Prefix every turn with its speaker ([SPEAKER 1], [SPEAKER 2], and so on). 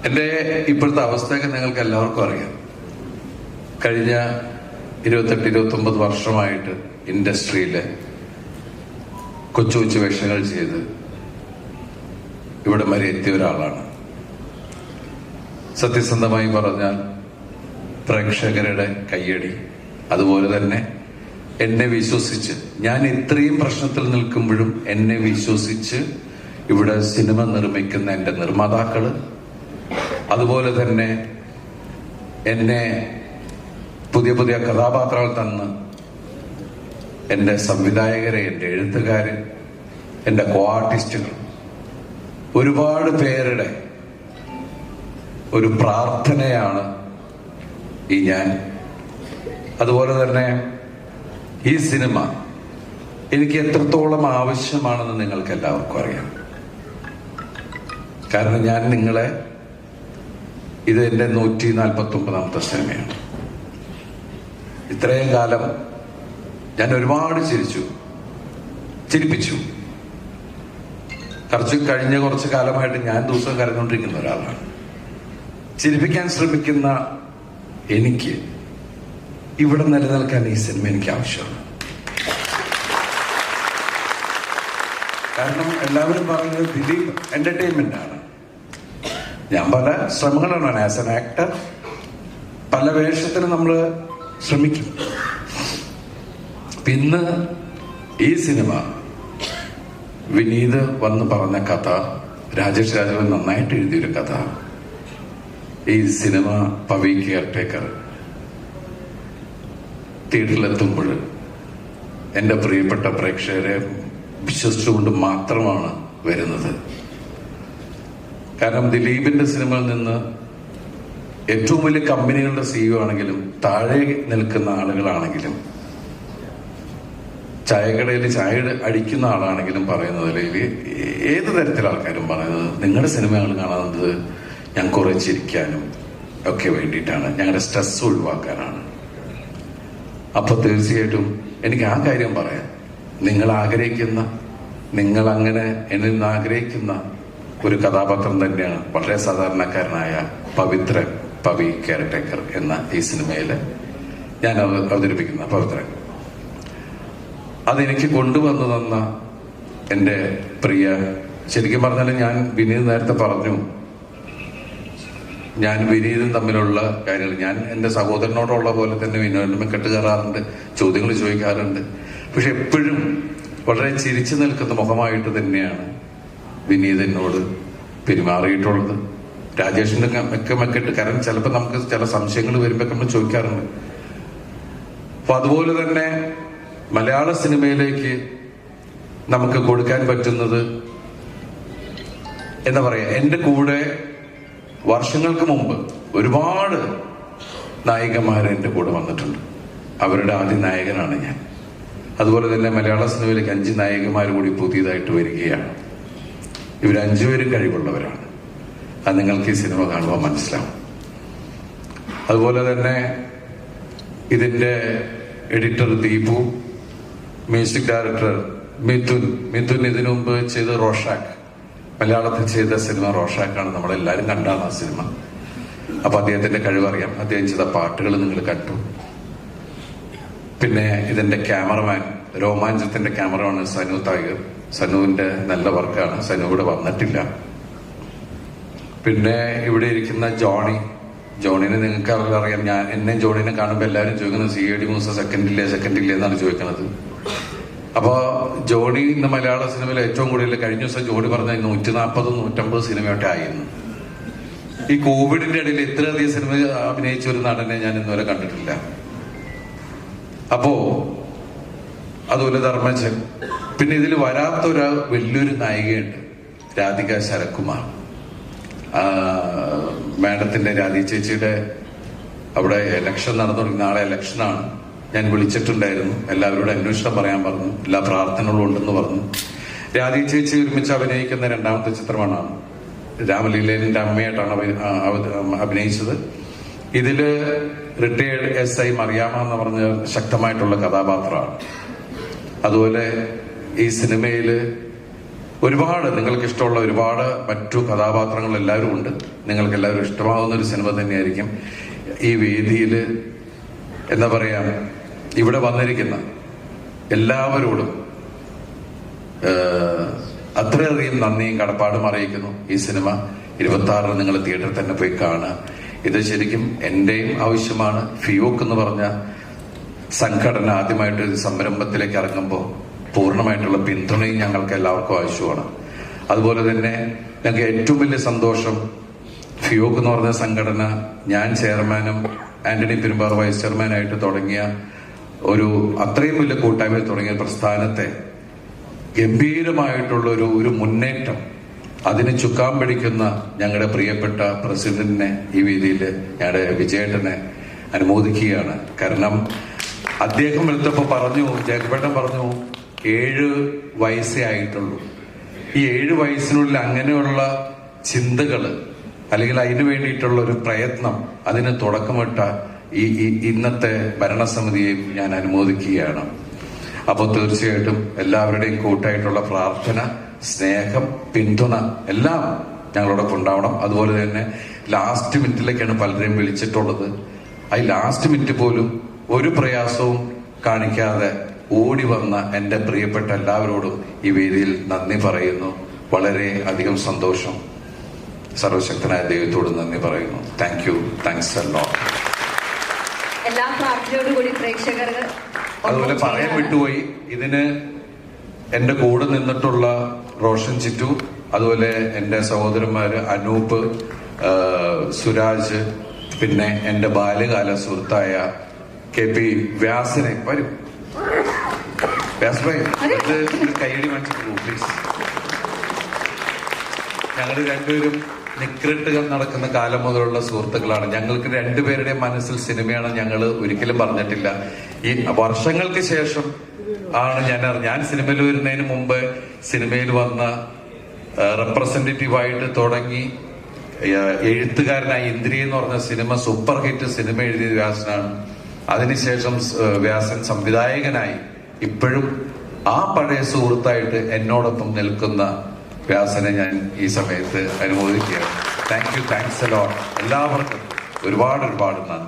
[SPEAKER 1] എൻ്റെ ഇപ്പോഴത്തെ അവസ്ഥയൊക്കെ നിങ്ങൾക്ക് എല്ലാവർക്കും അറിയാം. കഴിഞ്ഞ 28-29 വർഷമായിട്ട് ഇൻഡസ്ട്രിയിലെ കൊച്ചു കൊച്ചു വേഷങ്ങൾ ചെയ്ത് ഇവിടെ വരെ എത്തിയ ഒരാളാണ്. സത്യസന്ധമായി പറഞ്ഞാൽ പ്രേക്ഷകരുടെ കയ്യടി, അതുപോലെ തന്നെ എന്നെ വിശ്വസിച്ച്, ഞാൻ ഇത്രയും പ്രശ്നത്തിൽ നിൽക്കുമ്പോഴും എന്നെ വിശ്വസിച്ച് ഇവിടെ സിനിമ നിർമ്മിക്കുന്ന എൻ്റെ നിർമ്മാതാക്കള്, അതുപോലെ തന്നെ എന്നെ പുതിയ പുതിയ കഥാപാത്രങ്ങൾ തന്ന് എൻ്റെ സംവിധായകരെ, എൻ്റെ എഴുത്തുകാരൻ, എൻ്റെ കോ ആർട്ടിസ്റ്റുകൾ, ഒരുപാട് പേരുടെ ഒരു പ്രാർത്ഥനയാണ് ഈ ഞാൻ. അതുപോലെ തന്നെ ഈ സിനിമ എനിക്ക് എത്രത്തോളം ആവശ്യമാണെന്ന് നിങ്ങൾക്ക് എല്ലാവർക്കും അറിയാം. കാരണം ഞാൻ നിങ്ങളെ, ഇത് എൻ്റെ 149ാമത്തെ സിനിമയാണ്. ഇത്രയും കാലം ഞാൻ ഒരുപാട് ചിരിപ്പിച്ചു. കഴിഞ്ഞ കുറച്ച് കാലമായിട്ട് ഞാൻ ദിവസം കരഞ്ഞുകൊണ്ടിരിക്കുന്ന ഒരാളാണ്. ചിരിപ്പിക്കാൻ ശ്രമിക്കുന്ന എനിക്ക് ഇവിടെ നിലനിൽക്കാൻ ഈ സിനിമ എനിക്ക് ആവശ്യമാണ്. കാരണം എല്ലാവരും പറയുന്നത് ദിലീപ് എന്റർടൈൻമെന്റ് ആണ്. ഞാൻ പല ശ്രമങ്ങളാണ് ആസ് എൻ ആക്ടർ, പല വേഷത്തിന് നമ്മൾ ശ്രമിക്കും. പിന്നെ ഈ സിനിമ വിനീത് വന്ന് പറഞ്ഞ കഥ, രാജേഷ് രാഘവൻ നന്നായിട്ട് എഴുതിയൊരു കഥ. ഈ സിനിമ പവി കെയർടേക്കർ തിയേറ്ററിലെത്തുമ്പോൾ എൻ്റെ പ്രിയപ്പെട്ട പ്രേക്ഷകരെ വിശ്വസിച്ചുകൊണ്ട് മാത്രമാണ് വരുന്നത്. കാരണം ദിലീപിന്റെ സിനിമയിൽ നിന്ന് ഏറ്റവും വലിയ കമ്പനികളുടെ CEO ആണെങ്കിലും, താഴെ നിൽക്കുന്ന ആളുകളാണെങ്കിലും, ചായക്കടയിൽ ചായ അടിക്കുന്ന ആളാണെങ്കിലും പറയുന്നത്, ഏത് തരത്തിലുള്ള ആൾക്കാരും പറയുന്നത്, നിങ്ങളുടെ സിനിമകൾ കാണുന്നത് ഞാൻ കുറെ ചിരിക്കാനും ഒക്കെ വേണ്ടിയിട്ടാണ്, ഞങ്ങളുടെ സ്ട്രെസ് ഒഴിവാക്കാനാണ്. അപ്പൊ തീർച്ചയായിട്ടും എനിക്ക് ആ കാര്യം പറയാം. നിങ്ങൾ അങ്ങനെ എന്നിൽ നിന്ന് ആഗ്രഹിക്കുന്ന ഒരു കഥാപാത്രം തന്നെയാണ് വളരെ സാധാരണക്കാരനായ പവി കെയർടേക്കർ എന്ന ഈ സിനിമയില് ഞാൻ അവതരിപ്പിക്കുന്ന പവിത്രൻ. അതെനിക്ക് കൊണ്ടുവന്നു തന്ന എൻ്റെ പ്രിയ, ശരിക്കും പറഞ്ഞാൽ ഞാൻ വിനീത് നേരത്തെ പറഞ്ഞു, ഞാൻ വിനീതും തമ്മിലുള്ള കാര്യങ്ങൾ, ഞാൻ എൻ്റെ സഹോദരനോടുള്ള പോലെ തന്നെ വിനോദം കെട്ടുകയറാറുണ്ട്, ചോദ്യങ്ങൾ ചോദിക്കാറുണ്ട്. പക്ഷെ എപ്പോഴും വളരെ ചിരിച്ചു നിൽക്കുന്ന മുഖമായിട്ട് തന്നെയാണ് വിനീതിനോട് പെരുമാറിയിട്ടുള്ളത്. രാജേഷിന്റെ മെക്കിട്ട്, കാരണം ചിലപ്പോൾ നമുക്ക് ചില സംശയങ്ങൾ വരുമ്പോൾ നമ്മൾ ചോദിക്കാറുണ്ട്. അപ്പൊ അതുപോലെ തന്നെ മലയാള സിനിമയിലേക്ക് നമുക്ക് കൊടുക്കാൻ പറ്റുന്നത് എന്താ പറയാ, എൻ്റെ കൂടെ വർഷങ്ങൾക്ക് മുമ്പ് ഒരുപാട് നായികമാർ എൻ്റെ കൂടെ വന്നിട്ടുണ്ട്. അവരുടെ ആദ്യ നായകനാണ് ഞാൻ. അതുപോലെ തന്നെ മലയാള സിനിമയിലേക്ക് 5 നായികമാർ കൂടി പുതിയതായിട്ട് വരികയാണ്. ഇവർ 5 പേരും കഴിവുള്ളവരാണ്. അത് നിങ്ങൾക്ക് ഈ സിനിമ കാണുമ്പോൾ മനസ്സിലാവും. അതുപോലെ തന്നെ ഇതിന്റെ editor Deepu, music director Mithun ഇതിനു മുമ്പ് ചെയ്ത റോഷാക്ക്, മലയാളത്തിൽ ചെയ്ത സിനിമ റോഷാക്കാണ്, നമ്മളെല്ലാവരും കണ്ടാണ് ആ സിനിമ. അപ്പൊ അദ്ദേഹത്തിന്റെ കഴിവറിയാം. അദ്ദേഹം ചെയ്ത പാട്ടുകൾ നിങ്ങൾ കണ്ടു. പിന്നെ ഇതിന്റെ ക്യാമറമാൻ, രോമാഞ്ചത്തിന്റെ ക്യാമറമാൻ സനു തായർ. സനുവിന്റെ നല്ല വർക്കാണ്. സനു ഇവിടെ വന്നിട്ടില്ല. പിന്നെ ഇവിടെ ഇരിക്കുന്ന ജോണിനെ നിങ്ങൾക്ക് അറിയാം. എന്നെ ജോണിനെ കാണുമ്പോൾ എല്ലാവരും ചോദിക്കുന്നത് CID മൂസ സെക്കൻഡില്ലേ എന്നാണ് ചോദിക്കുന്നത്. അപ്പൊ ജോണി ഇന്ന് മലയാള സിനിമയിൽ ഏറ്റവും കൂടുതൽ, കഴിഞ്ഞ ദിവസം ജോണി പറഞ്ഞ 140-150 സിനിമയൊക്കെ ആയിരുന്നു. ഈ കോവിഡിന്റെ ഇടയിൽ ഇത്രയധികം സിനിമ അഭിനയിച്ച ഒരു നടനെ ഞാൻ ഇന്നുവരെ കണ്ടിട്ടില്ല. അപ്പോ അതുപോലെ ധർമ്മജൻ. പിന്നെ ഇതിൽ വരാത്തൊരു വലിയൊരു നായികയുണ്ട്, രാധിക ശരത്കുമാർ. മാഡത്തിന്റെ രാധി ചേച്ചിയുടെ അവിടെ ഇലക്ഷൻ നടന്നു. നാളെ ഇലക്ഷനാണ്. ഞാൻ വിളിച്ചിട്ടുണ്ടായിരുന്നു. എല്ലാവരോടും അന്വേഷണം പറയാൻ പറഞ്ഞു. എല്ലാ പ്രാർത്ഥനകളും ഉണ്ടെന്ന് പറഞ്ഞു. രാധി ചേച്ചി ഒരുമിച്ച് അഭിനയിക്കുന്ന 2ാമത്തെ ചിത്രമാണ്. രാമലീലന്റെ അമ്മയായിട്ടാണ് അഭിനയിച്ചത്. ഇതില് റിട്ടയേർഡ് SI മറിയാമ്മ എന്ന് പറഞ്ഞ ശക്തമായിട്ടുള്ള കഥാപാത്രമാണ്. അതുപോലെ ഈ സിനിമയില് ഒരുപാട് നിങ്ങൾക്ക് ഇഷ്ടമുള്ള ഒരുപാട് മറ്റു കഥാപാത്രങ്ങൾ എല്ലാവരും ഉണ്ട്. നിങ്ങൾക്ക് എല്ലാവരും ഇഷ്ടമാകുന്ന ഒരു സിനിമ തന്നെയായിരിക്കും. ഈ വേദിയിൽ എന്താ പറയാ, ഇവിടെ വന്നിരിക്കുന്ന എല്ലാവരോടും അത്രയധികം നന്ദിയും കടപ്പാടും അറിയിക്കുന്നു. ഈ സിനിമ 26 നിങ്ങൾ തിയേറ്ററിൽ തന്നെ പോയി കാണുക. ഇത് ശരിക്കും എന്റെയും ആവശ്യമാണ്. ഫിയോക്ക് എന്ന് പറഞ്ഞ സംഘടന ആദ്യമായിട്ട് സംരംഭത്തിലേക്ക് ഇറങ്ങുമ്പോൾ പൂർണ്ണമായിട്ടുള്ള പിന്തുണയും ഞങ്ങൾക്ക് എല്ലാവർക്കും ആവശ്യമാണ്. അതുപോലെ തന്നെ ഞങ്ങൾക്ക് ഏറ്റവും വലിയ സന്തോഷം, ഫിയോക്ക് എന്ന് പറഞ്ഞ സംഘടന ഞാൻ ചെയർമാനും ആന്റണി പെരുമ്പാർ വൈസ് ചെയർമാനായിട്ട് തുടങ്ങിയ ഒരു അത്രയും വലിയ കൂട്ടായ്മയിൽ തുടങ്ങിയ പ്രസ്ഥാനത്തെ ഗംഭീരമായിട്ടുള്ള ഒരു മുന്നേറ്റം, അതിന് ചുക്കാൻ പിടിക്കുന്ന ഞങ്ങളുടെ പ്രിയപ്പെട്ട പ്രസിഡന്റിനെ ഈ വേദിയിൽ ഞങ്ങളുടെ വിജയേട്ടനെ അനുമോദിക്കുകയാണ്. കാരണം അദ്ദേഹം എടുത്തപ്പോ പറഞ്ഞു, ജേക്കബേട്ടൻ പറഞ്ഞു 7 വയസ്സേ ആയിട്ടുള്ളൂ. ഈ 7 വയസ്സിനുള്ളിൽ അങ്ങനെയുള്ള ചിന്തകള് അല്ലെങ്കിൽ അതിനു വേണ്ടിയിട്ടുള്ള ഒരു പ്രയത്നം, അതിന് തുടക്കമിട്ട ഈ ഇന്നത്തെ ഭരണസമിതിയെയും ഞാൻ അനുമോദിക്കുകയാണ്. അപ്പോൾ തീർച്ചയായിട്ടും എല്ലാവരുടെയും കൂട്ടായിട്ടുള്ള പ്രാർത്ഥന, സ്നേഹം, പിന്തുണ എല്ലാം ഞങ്ങളോടൊപ്പം ഉണ്ടാവണം. അതുപോലെ തന്നെ ലാസ്റ്റ് മിനിറ്റിലേക്കാണ് പലരെയും വിളിച്ചിട്ടുള്ളത്. ആ ലാസ്റ്റ് മിനിറ്റ് പോലും ഒരു പ്രയാസവും കാണിക്കാതെ ഓടി വന്ന എൻ്റെ പ്രിയപ്പെട്ട എല്ലാവരോടും ഈ വേദിയിൽ നന്ദി പറയുന്നു. വളരെ അധികം സന്തോഷം. സർവശക്തനായ ദൈവത്തോട് നന്ദി പറയുന്നു. Thank you. താങ്ക്സ് എ ലോട്ട്.
[SPEAKER 2] എല്ലാ പ്രാർത്ഥനയോടുകൂടി പ്രേക്ഷകർക്ക്
[SPEAKER 1] അതുപോലെ പറയാൻ വിട്ടുപോയി, ഇതിന് എന്റെ കൂടെ നിന്നിട്ടുള്ള റോഷൻ ചിറ്റു, അതുപോലെ എന്റെ സഹോദരന്മാര് അനൂപ്, സുരാജ്, പിന്നെ എന്റെ ബാല്യകാല സുഹൃത്തായ KP വ്യാസിനെ വരും. വ്യാസ് ഭായ്, ഇത് കൈയടി വാങ്ങിച്ചിട്ട് പോകും പ്ലീസ്. ഞങ്ങൾ രണ്ടുപേരും നിക്രിട്ട് നടക്കുന്ന കാലം മുതലുള്ള സുഹൃത്തുക്കളാണ്. ഞങ്ങൾക്ക് രണ്ടുപേരുടെയും മനസ്സിൽ സിനിമയാണ് ഞങ്ങൾ ഒരിക്കലും പറഞ്ഞിട്ടില്ല. ഈ വർഷങ്ങൾക്ക് ശേഷം ആണ് ഞാൻ സിനിമയിൽ വരുന്നതിന് മുമ്പ് സിനിമയിൽ വന്ന റെപ്രസെന്റേറ്റീവായിട്ട് തുടങ്ങി എഴുത്തുകാരനായി ഇന്ദ്രിയ എന്ന് പറഞ്ഞ സിനിമ സൂപ്പർ ഹിറ്റ് സിനിമ എഴുതിയത് വ്യാസനാണ്. അതിനുശേഷം വ്യാസൻ സംവിധായകനായി ഇപ്പോഴും ആ പഴയ സുഹൃത്തായിട്ട് എന്നോടൊപ്പം നിൽക്കുന്ന വ്യാസനെ ഞാൻ ഈ സമയത്ത് അനുമോദിക്കുകയാണ്. Thank you. Thanks a lot. എല്ലാവർക്കും ഒരുപാട് നന്ദി.